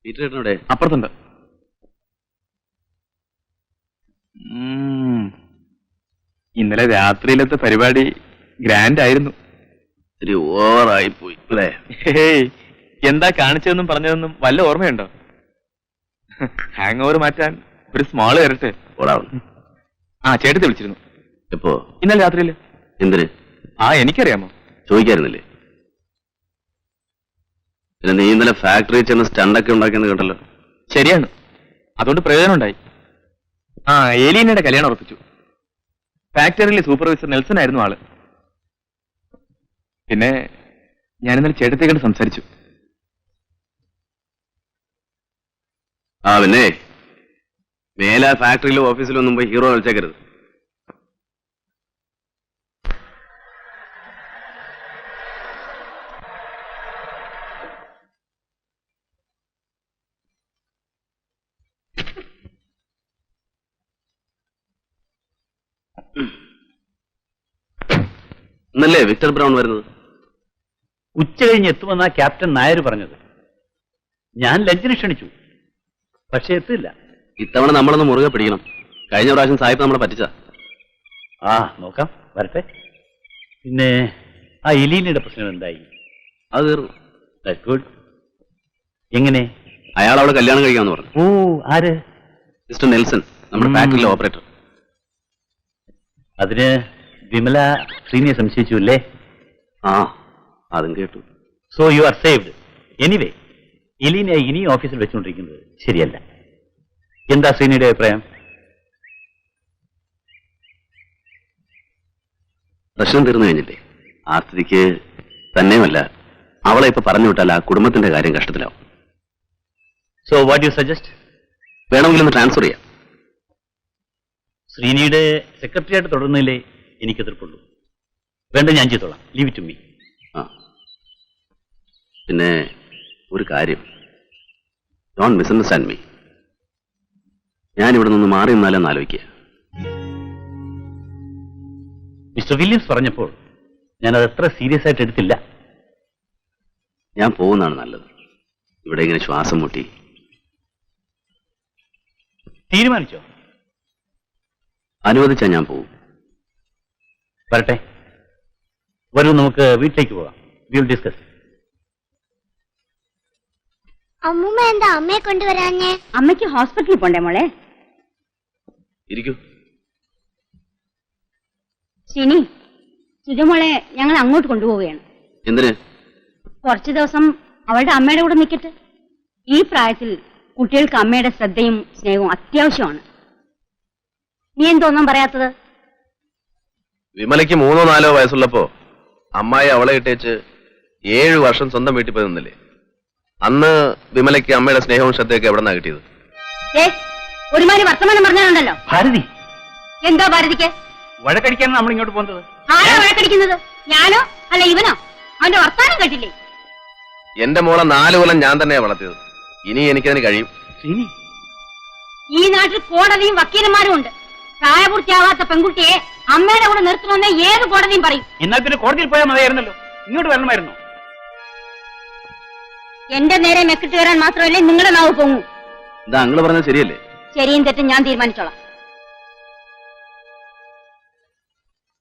Peter അപ്പുറത്തുണ്ട്. ഇന്നലെ രാത്രിയിലത്തെ പരിപാടി grand ആയിരുന്നു. ഇത്തിരി ഓവറായി പോയി അല്ലേ? എന്താ കാണിച്ചതെന്നും പറഞ്ഞതെന്നും വല്ല ഓർമ്മയുണ്ടോ? ഹാങ് ഓവർ മാറ്റാൻ ഒരു സ്മോള് തരട്ടെ. ചേട്ടത്തി വിളിച്ചിരുന്നു. എപ്പോ? ഇന്നലെ രാത്രിയില്. എന്തിന്? എനിക്കറിയാമോ? ചോദിക്കായിരുന്നില്ലേ? പിന്നെ നീ ഇന്നലെ ഫാക്ടറി ചെന്ന് സ്റ്റണ്ടൊക്കെ ഉണ്ടാക്കിയെന്ന് കേട്ടല്ലോ. ശരിയാണ്, അതുകൊണ്ട് പ്രയോജനം ഉണ്ടായി. ഏലീനയുടെ കല്യാണം ഉറപ്പിച്ചു. ഫാക്ടറിയിലെ സൂപ്പർവൈസർ നെൽസൺ ആയിരുന്നു ആള്. പിന്നെ ഞാനിന്നലെ ചേട്ടത്തെ കണ്ട് സംസാരിച്ചു. പിന്നെ മേലെ ഫാക്ടറിയിലും ഓഫീസിലും ഒന്നും പോയി ഹീറോ കളിച്ചേക്കരുത്. ഇന്നല്ലേ വിക്ടർ ബ്രൗൺ വരുന്നത്? ഉച്ച കഴിഞ്ഞ് എത്തുമെന്നാ ക്യാപ്റ്റൻ നായർ പറഞ്ഞത്. ഞാൻ ലഞ്ചിന് ക്ഷണിച്ചു, പക്ഷെ എത്തില്ല. ഇത്തവണ നമ്മളൊന്ന് മുറുകെ പിടിക്കണം. കഴിഞ്ഞ പ്രാവശ്യം സാഹിബ് നമ്മളെ പറ്റിച്ച. നോക്കാം, വരട്ടെ. പിന്നെ ആ എലീനയുടെ പ്രശ്നം എന്തായി? അത് തീർന്നു. ഗുഡ്. എങ്ങനെ? അയാൾ അവിടെ കല്യാണം കഴിക്കാമെന്ന് പറഞ്ഞു. ആര്? മിസ്റ്റർ നെൽസൺ, നമ്മുടെ ഫാക്ടറിയിലെ ഓപ്പറേറ്റർ. അതിന് വിമല ശ്രീനിയെ സംശയിച്ചു അല്ലേ? അതും കേട്ടു. So you are saved. Anyway, എലീനെ ഇനി ഓഫീസിൽ വെച്ചുകൊണ്ടിരിക്കുന്നത് ശരിയല്ല. എന്താ ശ്രീനിയുടെ അഭിപ്രായം? പ്രശ്നം തീർന്നു കഴിഞ്ഞില്ലേ? ആ സ്ഥിതിക്ക് തന്നെയുമല്ല, അവളെ ഇപ്പൊ പറഞ്ഞു വിട്ടാൽ ആ കുടുംബത്തിന്റെ കാര്യം കഷ്ടത്തിലാവും. So what you suggest? വേണമെങ്കിൽ ഒന്ന് ട്രാൻസ്ഫർ ചെയ്യാം. ശ്രീനിയുടെ സെക്രട്ടറിയായിട്ട് തുടരുന്നതിലേ എനിക്ക് എതിർപ്പുള്ളൂ. വേണ്ട, ഞാൻ ചെയ്തോളാം. Leave it to me. പിന്നെ ഒരു കാര്യം, ഡോണ്ട് മിസ്അണ്ടർസ്റ്റാൻഡ് മീ. ഞാൻ ഇവിടെ നിന്ന് മാറി നിന്നാലെന്ന് ആലോചിക്കുക. മിസ്റ്റർ വില്യംസ് പറഞ്ഞപ്പോൾ ഞാനത് എത്ര സീരിയസ് ആയിട്ട് എടുത്തില്ല. ഞാൻ പോകുന്നതാണ് നല്ലത്. ഇവിടെ ഇങ്ങനെ ശ്വാസം മുട്ടി. തീരുമാനിച്ചോ? അനുവദിച്ചാൽ ഞാൻ പോകും. വരട്ടെ, വരൂ, നമുക്ക് വീട്ടിലേക്ക് പോകാം. We will discuss. അമ്മൂമ്മ എന്താ അമ്മയെ കൊണ്ടുവരാഞ്ഞേ? അമ്മയ്ക്ക് ഹോസ്പിറ്റലിൽ പോണ്ടേ മോളെ? ഇരിക്കൂ. ശ്രീനി, സുജമോളെ ഞങ്ങൾ അങ്ങോട്ട് കൊണ്ടുപോവുകയാണ്. എന്തിന്? കുറച്ചു ദിവസം അവളുടെ അമ്മയുടെ കൂടെ നിൽക്കട്ടെ. ഈ പ്രായത്തിൽ കുട്ടികൾക്ക് അമ്മയുടെ ശ്രദ്ധയും സ്നേഹവും അത്യാവശ്യമാണ്. നീ എന്തോന്നും പറയാത്തത്? വിമലയ്ക്ക് 3-4 വയസ്സുള്ളപ്പോ അമ്മായി അവളെ ഇട്ടേച്ച് 7 വർഷം സ്വന്തം വീട്ടിൽ പോയി നിന്നില്ലേ? അന്ന് വിമലയ്ക്ക് അമ്മയുടെ സ്നേഹവും ശ്രദ്ധയൊക്കെ എവിടെ നിന്നാ കിട്ടിയത്? ഒരുമാതിരി വർത്തമാനം പറഞ്ഞാലുണ്ടല്ലോ. ഭാരതി, എന്താ ഭാരതിക്ക്? വഴക്കടിക്കാനാണ് നമ്മൾ ഇങ്ങോട്ട് പോകുന്നത്. ആരാ വഴക്കടിക്കുന്നത്? ഞാനോ അല്ല ഇവനോ? അവന്റെ വർത്താനം കേട്ടില്ലേ? എന്റെ മോളെ 4 കൊല്ലം ഞാൻ തന്നെയാ വളർത്തിയത്. ഇനി എനിക്കതിന് കഴിയും. ശ്രീനി, ഈ നാട്ടിൽ കോടതിയും വക്കീലന്മാരും ഉണ്ട്. പ്രായപൂർത്തിയാവാത്ത പെൺകുട്ടിയെ അമ്മയുടെ കൂടെ നിർത്തണമെന്ന് ഏത് കോടതിയും പറയും. എന്നാൽ പിന്നെ കോടതിയിൽ പോയാൽ മതിയായിരുന്നല്ലോ, ഇങ്ങോട്ട് വരണമായിരുന്നു. എന്റെ നേരെ മെക്കിട്ട് വരാൻ മാത്രമല്ലേ നിങ്ങളുടെ നാവ് പൊങ്ങൂ. ഇതാ അങ്ങള് പറഞ്ഞത് ശരിയല്ലേ? ശരിയും തെറ്റും ഞാൻ തീരുമാനിച്ചോളാം.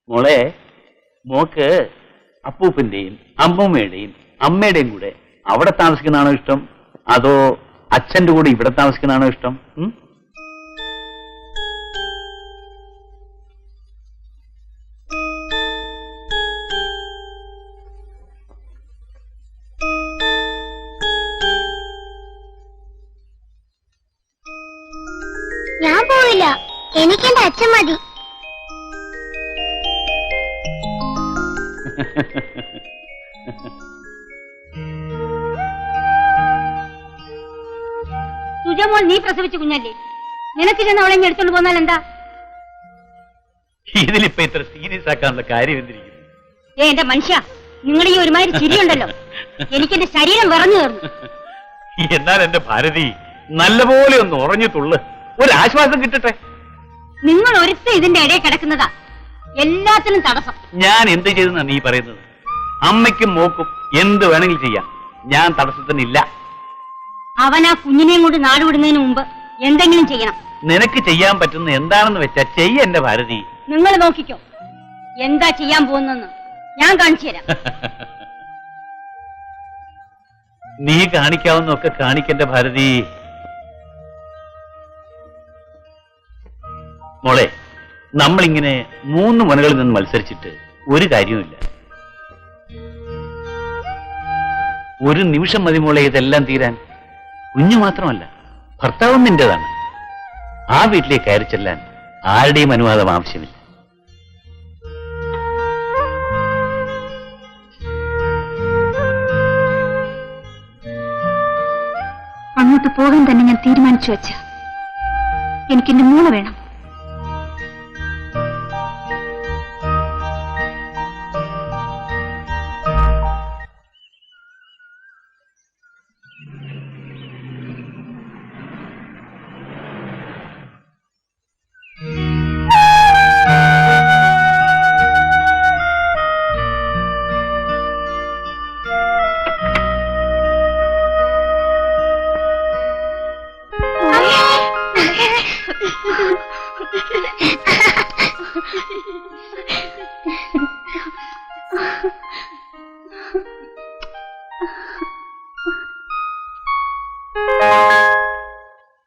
മോളെ, മോക്ക് അപ്പൂപ്പന്റെയും അമ്മൂമ്മയുടെയും അമ്മയുടെയും കൂടെ അവിടെ താമസിക്കുന്നതാണോ ഇഷ്ടം, അതോ അച്ഛന്റെ കൂടെ ഇവിടെ താമസിക്കുന്നതാണോ ഇഷ്ടം? ഞാൻ പോവില്ല, എനിക്കെന്റെ അച്ഛൻ മതി. സുജമോൾ, നീ പ്രസവിച്ച കുഞ്ഞല്ലേ, നിനക്ക് ചെന്ന് അവളെ എടുത്തോണ്ട് പോന്നാൽ എന്താ? ഇതിലിപ്പോ ഇത്ര സീരിയസ് ആക്കാനുള്ള കാര്യം എന്തിരിക്കുന്നു? എന്റെ മനുഷ്യ, നിങ്ങളുടെ ഈ ഒരുമാതിരി ചിരിയുണ്ടല്ലോ, എനിക്കെന്റെ ശരീരം വിറഞ്ഞു തീർന്നു. എന്നാൽ എന്റെ ഭാരതി, നല്ലപോലെ ഒന്ന് ഉറഞ്ഞിട്ടുള്ളു, ഒരാശ്വാസം കിട്ടട്ടെ. നിങ്ങൾ ഒരുത്ത ഇതിന്റെ ഇടയിൽ കിടക്കുന്നതാ എല്ലാത്തിനും തടസ്സം. ഞാൻ എന്ത് ചെയ്തെന്നാ നീ പറയുന്നത്? അമ്മയ്ക്കും മോക്കും എന്ത് വേണമെങ്കിലും ചെയ്യാം, ഞാൻ തടസ്സത്തിനില്ല. അവൻ ആ കുഞ്ഞിനെയും കൊണ്ട് നാടുവിടുന്നതിന് മുമ്പ് എന്തെങ്കിലും ചെയ്യണം. നിനക്ക് ചെയ്യാൻ പറ്റുന്ന എന്താണെന്ന് വെച്ചാ ചെയ്യ എന്റെ ഭാരതി. നിങ്ങൾ നോക്കിക്കോ എന്താ ചെയ്യാൻ പോകുന്നെന്ന് ഞാൻ കാണിച്ചു തരാം. നീ കാണിക്കാവുന്നൊക്കെ കാണിക്കെന്റെ ഭാരതി. മോളെ, നമ്മളിങ്ങനെ 3 മുനകളിൽ നിന്ന് മത്സരിച്ചിട്ട് ഒരു കാര്യവുമില്ല. ഒരു നിമിഷം മതി മോളെ ഇതെല്ലാം തീരാൻ. കുഞ്ഞു മാത്രമല്ല, ഭർത്താവും നിന്റേതാണ്. ആ വീട്ടിലേക്ക് കയറി ചെല്ലാൻ ആരുടെയും അനുവാദം ആവശ്യമില്ല. അങ്ങോട്ട് പോകാൻ തന്നെ ഞാൻ തീരുമാനിച്ചു വെച്ച എനിക്കെന്റെ മോളെ വേണം.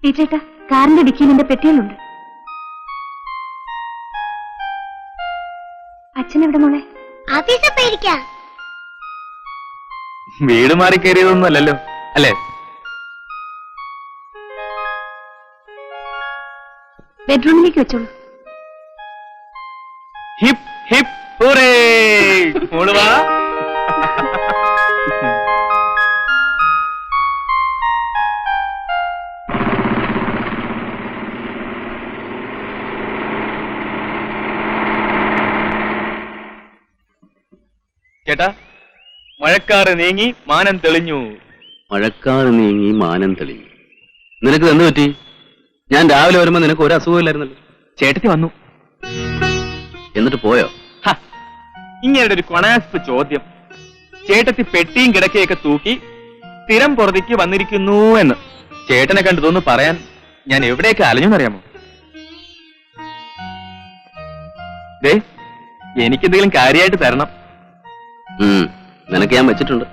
ടീച്ചേട്ടാ, കാറിന്റെ ഡിക്കിയിൽ എന്റെ പെട്ടികളുണ്ട്. അച്ഛൻ എവിടെ മോളെ? ഓഫീസിൽ പോയിരിക്കാം. വീട് മാറി കയറിയതൊന്നും അല്ലല്ലോ അല്ലേ? ബെഡ്റൂമിലേക്ക് വെച്ചോളൂ. Hip hip hooray! മോള് വാ. ചേട്ടാ, മഴക്കാറ് നീങ്ങി മാനം തെളിഞ്ഞു. മഴക്കാറ് നീങ്ങി മാനം തെളിഞ്ഞു. നിനക്ക് എന്ത് പറ്റി? ഞാൻ രാവിലെ വരുമ്പോ നിനക്ക് ഒരു അസുഖമില്ലായിരുന്നല്ലോ. ചേട്ടത്തി വന്നു. എന്നിട്ട് പോയോ? ഇങ്ങനെ ഒരു കൊണാസ്പ് ചോദ്യം. ചേട്ടത്തി പെട്ടിയും കിടക്കയൊക്കെ തൂക്കി സ്ഥിരം പുറത്തേക്ക് വന്നിരിക്കുന്നു എന്ന് ചേട്ടനെ കണ്ടതൊന്ന് പറയാൻ ഞാൻ എവിടെയൊക്കെ അലഞ്ഞെന്നറിയാമോ? ദേ, എനിക്കെന്തെങ്കിലും കാര്യമായിട്ട് തരണം. നിനക്ക് ഞാൻ വെച്ചിട്ടുണ്ട്.